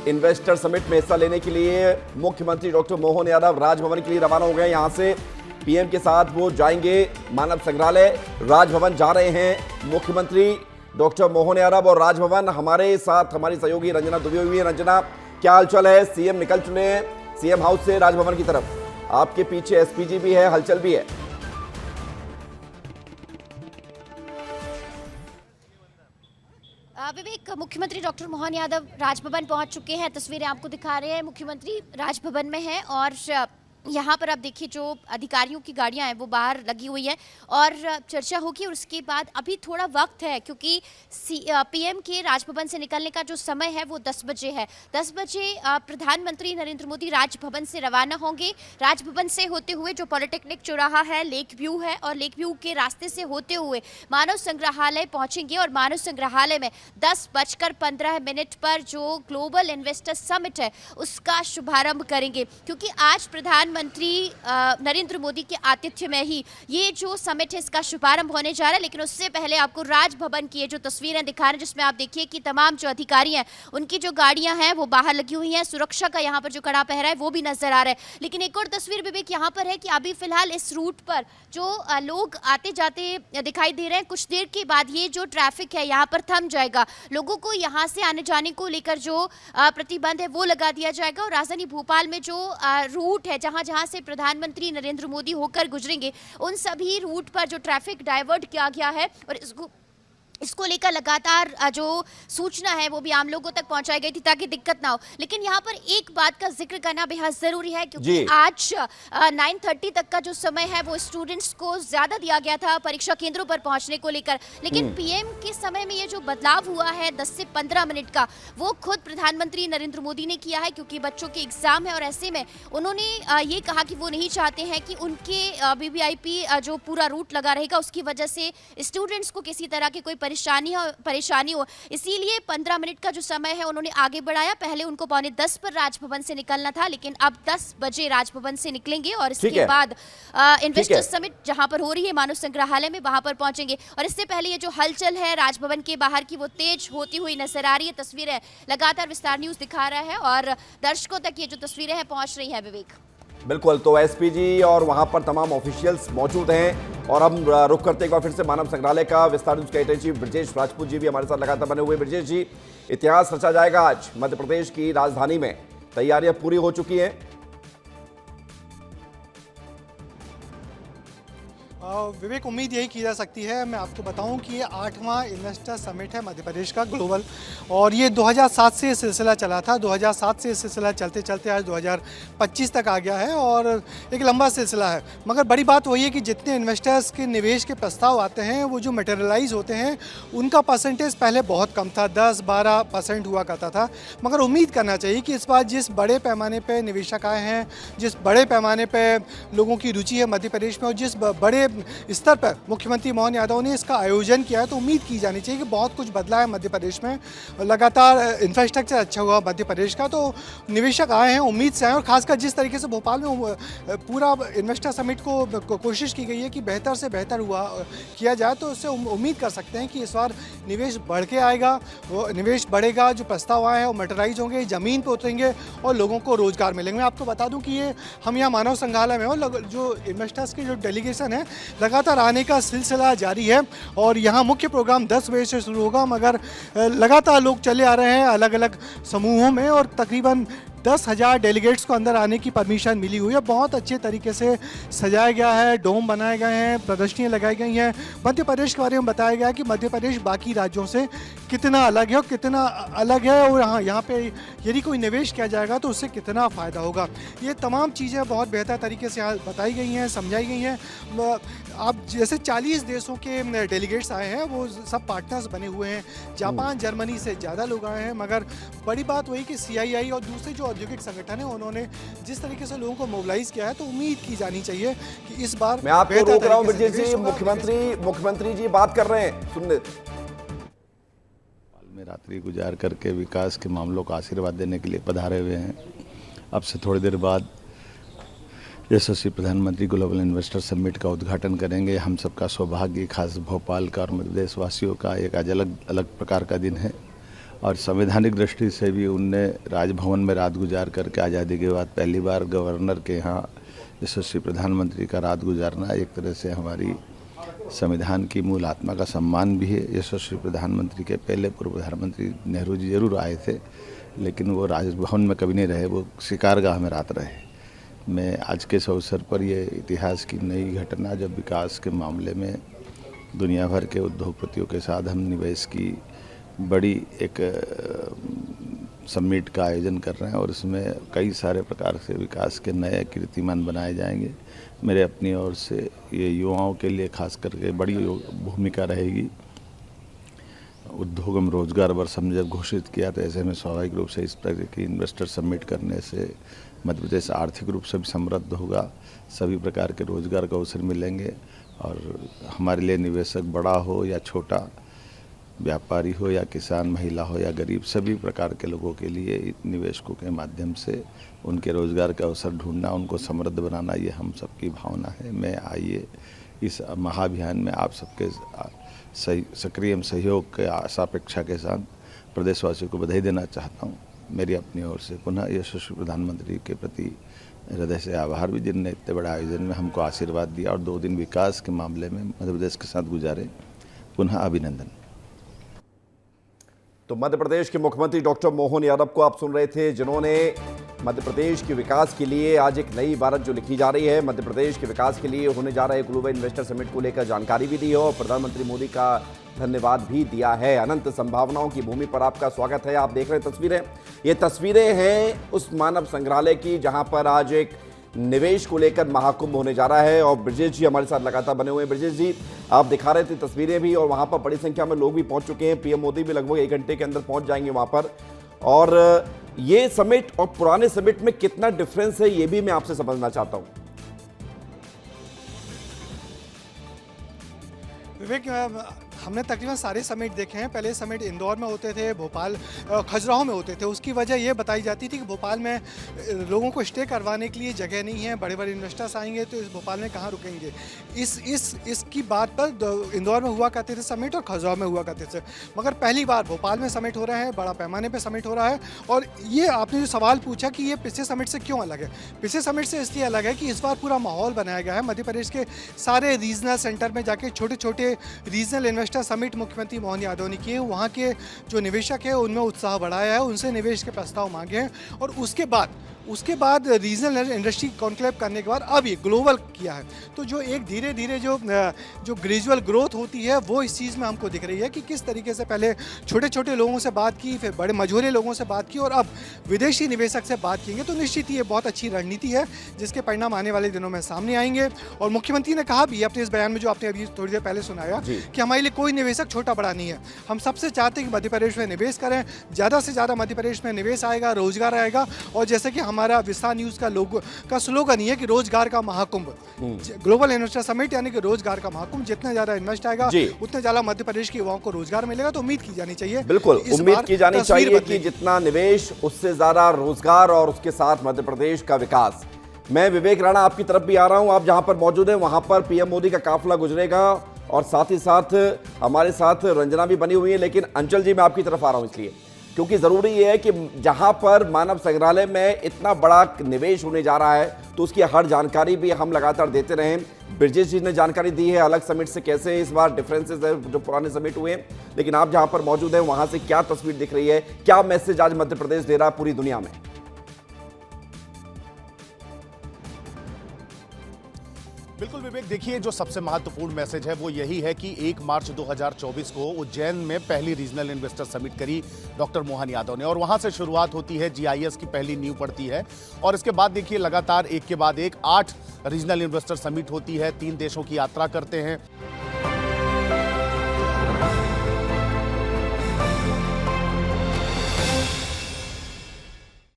Investor summit में हिस्सा लेने के लिए मुख्यमंत्री डॉक्टर मोहन यादव राजभवन के लिए रवाना हो गए। यहां से पीएम के साथ वो जाएंगे मानव संग्रहालय। राजभवन जा रहे हैं मुख्यमंत्री डॉक्टर मोहन यादव और राजभवन हमारे साथ हमारी सहयोगी रंजना दुबे हुई है। रंजना, क्या हालचाल है? सीएम निकल चुके हैं सीएम हाउस से राजभवन की तरफ, आपके पीछे एसपीजी भी है, हलचल भी है। विवेक, मुख्यमंत्री डॉक्टर मोहन यादव राजभवन पहुंच चुके हैं। तस्वीरें आपको दिखा रहे हैं, मुख्यमंत्री राजभवन में हैं और यहाँ पर आप देखिए जो अधिकारियों की गाड़ियाँ हैं वो बाहर लगी हुई है और चर्चा होगी। और उसके बाद अभी थोड़ा वक्त है क्योंकि पीएम के राजभवन से निकलने का जो समय है वो 10 बजे है। 10 बजे प्रधानमंत्री नरेंद्र मोदी राजभवन से रवाना होंगे। राजभवन से होते हुए जो पॉलिटेक्निक चौराहा है, लेक व्यू है और लेक व्यू के रास्ते से होते हुए मानव संग्रहालय पहुंचेंगे और मानव संग्रहालय में 10:15 पर जो ग्लोबल इन्वेस्टर समिट है उसका शुभारंभ करेंगे। क्योंकि आज प्रधानमंत्री नरेंद्र मोदी के आतिथ्य में ही ये जो समिट है इसका शुभारंभ होने जा रहा है। लेकिन उससे पहले आपको राजभवन की ये जो तस्वीरें दिखा रहे हैं जिसमें आप देखिए कि तमाम जो अधिकारी हैं उनकी जो गाड़ियां हैं वो बाहर लगी हुई हैं। सुरक्षा का यहाँ पर जो कड़ा पहरा है वो भी नजर आ रहा है। लेकिन एक और तस्वीर विवेक यहाँ पर है कि अभी फिलहाल इस रूट पर जो लोग आते जाते दिखाई दे रहे हैं, कुछ देर के बाद ये जो ट्रैफिक है यहाँ पर थम जाएगा। लोगों को यहाँ से आने जाने को लेकर जो प्रतिबंध है वो लगा दिया जाएगा और राजधानी भोपाल में जो रूट है जहां से प्रधानमंत्री नरेंद्र मोदी होकर गुजरेंगे उन सभी रूट पर जो ट्रैफिक डाइवर्ट किया गया है और इसको लेकर लगातार जो सूचना है वो भी आम लोगों तक पहुंचाई गई थी ताकि दिक्कत ना हो। लेकिन यहाँ पर एक बात का जिक्र करना बेहद जरूरी है क्योंकि आज 9:30 तक का जो समय है वो स्टूडेंट्स को ज्यादा दिया गया था परीक्षा केंद्रों पर पहुंचने को लेकर। लेकिन पीएम के समय में ये जो बदलाव हुआ है 10 से 15 मिनट का, वो खुद प्रधानमंत्री नरेंद्र मोदी ने किया है क्योंकि बच्चों के एग्जाम है और ऐसे में उन्होंने ये कहा कि वो नहीं चाहते हैं कि उनके वीवीआईपी जो पूरा रूट लगा रहेगा उसकी वजह से स्टूडेंट्स को किसी तरह की कोई परेशानी हो। इसीलिए 15 मिनट का जो समय है उन्होंने आगे बढ़ाया। पहले उनको 9:45 पर राजभवन से निकलना था लेकिन अब 10 बजे राजभवन से निकलेंगे और इसके बाद इन्वेस्टर समिट जहां पर हो रही है मानव संग्रहालय में वहां पर पहुंचेंगे। और इससे पहले ये जो हलचल है राजभवन के बाहर की वो तेज होती हुई नजर आ रही है। तस्वीरें लगातार विस्तार न्यूज दिखा रहा है और दर्शकों तक ये जो तस्वीरें हैं पहुंच रही है। विवेक, बिल्कुल, तो एसपीजी और वहां पर तमाम ऑफिशियल्स मौजूद हैं और हम रुक करते एक बार फिर से मानव संग्रहालय का। विस्तार न्यूज के एडिटर चीफ ब्रजेश राजपूत जी भी हमारे साथ लगातार बने हुए। ब्रजेश जी, इतिहास रचा जाएगा आज मध्य प्रदेश की राजधानी में, तैयारियां पूरी हो चुकी हैं। विवेक, उम्मीद यही की जा सकती है। मैं आपको बताऊं कि ये 8वां इन्वेस्टर समिट है मध्य प्रदेश का ग्लोबल और ये 2007 से सिलसिला चला था। 2007 से सिलसिला चलते चलते आज 2025 तक आ गया है और एक लंबा सिलसिला है। मगर बड़ी बात वही है कि जितने इन्वेस्टर्स के निवेश के प्रस्ताव आते हैं वो जो मटेरियलाइज होते हैं उनका परसेंटेज पहले बहुत कम था, 10-12% हुआ करता था। मगर उम्मीद करना चाहिए कि इस बार जिस बड़े पैमाने पर निवेशक आए हैं, जिस बड़े पैमाने पर लोगों की रुचि है मध्य प्रदेश में और जिस बड़े स्तर पर मुख्यमंत्री मोहन यादव ने इसका आयोजन किया है तो उम्मीद की जानी चाहिए कि बहुत कुछ बदला है मध्य प्रदेश में। लगातार इंफ्रास्ट्रक्चर अच्छा हुआ मध्य प्रदेश का, तो निवेशक आए हैं, उम्मीद से आए और खासकर जिस तरीके से भोपाल में पूरा इन्वेस्टर समिट को कोशिश की गई है कि बेहतर से बेहतर किया जाए तो उससे उम्मीद कर सकते हैं कि इस बार निवेश बढ़ के आएगा, वो निवेश बढ़ेगा, जो प्रस्ताव आए हैं वो मटेरियलाइज होंगे, ज़मीन पर उतरेंगे और लोगों को रोजगार मिलेंगे। मैं आपको बता दूँ कि ये हम यहाँ मानव संग्रहालय में हो, जो इन्वेस्टर्स की जो डेलीगेशन है लगातार आने का सिलसिला जारी है और यहाँ मुख्य प्रोग्राम 10 बजे से शुरू होगा मगर लगातार लोग चले आ रहे हैं अलग अलग समूहों में और तकरीबन 10,000 डेलीगेट्स को अंदर आने की परमिशन मिली हुई है। बहुत अच्छे तरीके से सजाया गया है, डोम बनाए गए हैं, प्रदर्शनियाँ लगाई गई हैं। मध्य प्रदेश के बारे में बताया गया कि मध्य प्रदेश बाकी राज्यों से कितना अलग है और कितना अलग है और यहाँ पे यदि कोई निवेश किया जाएगा तो उससे कितना फ़ायदा होगा। ये तमाम चीज़ें बहुत बेहतर तरीके से यहाँ बताई गई हैं, समझाई गई हैं। आप जैसे 40 देशों के डेलीगेट्स आए हैं, वो सब पार्टनर्स बने हुए हैं। जापान, जर्मनी से ज़्यादा लोग आए हैं। मगर बड़ी बात वही कि CII और दूसरे जो औद्योगिक संगठन है उन्होंने जिस तरीके से लोगों को मोबिलाइज किया है तो उम्मीद की जानी चाहिए कि इस बार मैं आपको रोक रहा हूं ब्रजेश जी, मुख्यमंत्री जी बात कर रहे हैं, सुनने में रात्रि गुजार करके विकास के मामलों का आशीर्वाद देने के लिए पधारे हुए हैं। अब से थोड़ी देर बाद यशस्वी प्रधानमंत्री ग्लोबल इन्वेस्टर समिट का उद्घाटन करेंगे। हम सबका सौभाग्य, खास भोपाल का और मध्य प्रदेश वासियों का एक आज अलग अलग प्रकार का दिन है और संवैधानिक दृष्टि से भी उनने राजभवन में रात गुजार करके आज़ादी के बाद पहली बार गवर्नर के यहाँ यशस्वी प्रधानमंत्री का रात गुजारना एक तरह से हमारी संविधान की मूल आत्मा का सम्मान भी है। यशस्वी प्रधानमंत्री के पहले पूर्व प्रधानमंत्री नेहरू जी जरूर आए थे, लेकिन वो राजभवन में कभी नहीं रहे, वो शिकारगाह में रात रहे। मैं आज के इस अवसर पर ये इतिहास की नई घटना, जब विकास के मामले में दुनिया भर के उद्योगपतियों के साथ हम निवेश की बड़ी एक समिट का आयोजन कर रहे हैं और इसमें कई सारे प्रकार से विकास के नए कीर्तिमान बनाए जाएंगे। मेरे अपनी ओर से ये युवाओं के लिए खास करके बड़ी भूमिका रहेगी। उद्योग एवं रोजगार वर्ष हमने जब घोषित किया तो ऐसे में स्वाभाविक रूप से इस तरह की इन्वेस्टर समिट करने से मध्य प्रदेश आर्थिक रूप से भी समृद्ध होगा, सभी प्रकार के रोजगार के अवसर मिलेंगे और हमारे लिए निवेशक बड़ा हो या छोटा, व्यापारी हो या किसान, महिला हो या गरीब, सभी प्रकार के लोगों के लिए निवेशकों के माध्यम से उनके रोजगार का अवसर ढूंढना, उनको समृद्ध बनाना, ये हम सबकी भावना है। मैं आइए इस महाअभियान में आप सबके सक्रिय सहयोग के आशा अपेक्षा के साथ प्रदेशवासियों को बधाई देना चाहता हूँ। मेरी अपनी ओर से पुनः यशस्वी प्रधानमंत्री के प्रति हृदय से आभार भी, जिनने इतने बड़े आयोजन में हमको आशीर्वाद दिया और 2 दिन विकास के मामले में मध्य प्रदेश के साथ गुजारे। पुनः अभिनंदन। तो मध्य प्रदेश के मुख्यमंत्री डॉक्टर मोहन यादव को आप सुन रहे थे, जिन्होंने मध्य प्रदेश के विकास के लिए आज एक नई इबारत जो लिखी जा रही है, मध्य प्रदेश के विकास के लिए होने जा रहे ग्लोबल इन्वेस्टर समिट को लेकर जानकारी भी दी है और प्रधानमंत्री मोदी का धन्यवाद भी दिया है। अनंत संभावनाओं की भूमि पर आपका स्वागत है। आप देख रहे हैं तस्वीरें, ये तस्वीरें हैं उस मानव संग्रहालय की जहां पर आज एक निवेश को लेकर महाकुंभ होने जा रहा है और ब्रजेश जी हमारे साथ लगातार बने हुए हैं। ब्रजेश जी, आप दिखा रहे थे तस्वीरें भी और वहां पर बड़ी संख्या में लोग भी पहुंच चुके हैं। पीएम मोदी भी लगभग 1 घंटे के अंदर पहुंच जाएंगे वहां पर। और ये समिट और पुराने समिट में कितना डिफरेंस है, ये भी मैं आपसे समझना चाहता हूं। विवेक, हमने तकरीबन सारे समिट देखे हैं। पहले समिट इंदौर में होते थे, भोपाल खजुराहो में होते थे। उसकी वजह ये बताई जाती थी कि भोपाल में लोगों को स्टे करवाने के लिए जगह नहीं है, बड़े बड़े इन्वेस्टर्स आएंगे तो इस भोपाल में कहाँ रुकेंगे। इसकी बात पर इंदौर में हुआ करते थे समिट और खजुराहो में हुआ करते थे, मगर पहली बार भोपाल में समिट हो रहा है, बड़ा पैमाने पर समिट हो रहा है। और ये आपने जो सवाल पूछा कि ये पिछले समिट से क्यों अलग है, पिछले समिट से इसलिए अलग है कि इस बार पूरा माहौल बनाया गया है। मध्य प्रदेश के सारे रीजनल सेंटर में जाके छोटे छोटे रीजनल इन्वेस्टर समिट मुख्यमंत्री मोहन यादव ने किए। वहाँ के जो निवेशक है उनमें उत्साह बढ़ाया है, उनसे निवेश के प्रस्ताव मांगे हैं और उसके बाद रीजनल इंडस्ट्री कॉन्क्लेव करने के बाद अब ये ग्लोबल किया है। तो जो एक धीरे धीरे जो ग्रेजुअल ग्रोथ होती है वो इस चीज़ में हमको दिख रही है कि किस तरीके से पहले छोटे छोटे लोगों से बात की, फिर बड़े मझोले लोगों से बात की और अब विदेशी निवेशक से बात करेंगे। तो निश्चित ही ये बहुत अच्छी रणनीति है जिसके परिणाम आने वाले दिनों में सामने आएंगे। और मुख्यमंत्री ने कहा भी अपने इस बयान में, जो आपने अभी थोड़ी देर पहले सुनाया, कि हमारे लिए कोई निवेशक छोटा बड़ा नहीं है। हम सबसे चाहते हैं कि मध्य प्रदेश में निवेश करें, ज़्यादा से ज़्यादा मध्य प्रदेश में निवेश आएगा, रोजगार आएगा। और जैसे कि हमारा विस्तार न्यूज़ का स्लोगन ही है कि रोजगार का महाकुंभ, ग्लोबल इन्वेस्टर समिट यानी कि रोजगार का महाकुंभ। जितना ज्यादा इन्वेस्ट आएगा उतने ज्यादा मध्य प्रदेश के युवाओं को रोजगार मिलेगा। तो उम्मीद की जानी चाहिए, बिल्कुल उम्मीद की जानी चाहिए कि जितना निवेश उससे ज्यादा रोजगार और उसके साथ मध्य प्रदेश का विकास। मैं विवेक राणा आपकी तरफ भी आ रहा हूं, आप जहां पर मौजूद हैं वहां पर पीएम मोदी का काफिला गुजरेगा और साथ ही साथ हमारे साथ रंजना भी बनी हुई है। लेकिन अंचल जी, मैं आपकी तरफ आ रहा हूं इसलिए क्योंकि ज़रूरी ये है कि जहां पर मानव संग्रहालय में इतना बड़ा निवेश होने जा रहा है तो उसकी हर जानकारी भी हम लगातार देते रहें। ब्रजेश जी ने जानकारी दी है अलग समिट से कैसे इस बार डिफरेंसेस है जो पुराने समिट हुए हैं, लेकिन आप जहां पर मौजूद हैं वहां से क्या तस्वीर दिख रही है, क्या मैसेज आज मध्य प्रदेश दे रहा है पूरी दुनिया में? बिल्कुल विवेक, देखिए जो सबसे महत्वपूर्ण मैसेज है वो यही है कि 1 मार्च 2024 को उज्जैन में पहली रीजनल इन्वेस्टर समिट करी डॉक्टर मोहन यादव ने और वहां से शुरुआत होती है, जीआईएस की पहली नींव पड़ती है और इसके बाद देखिए लगातार एक के बाद एक 8 रीजनल इन्वेस्टर समिट होती है, 3 देशों की यात्रा करते हैं।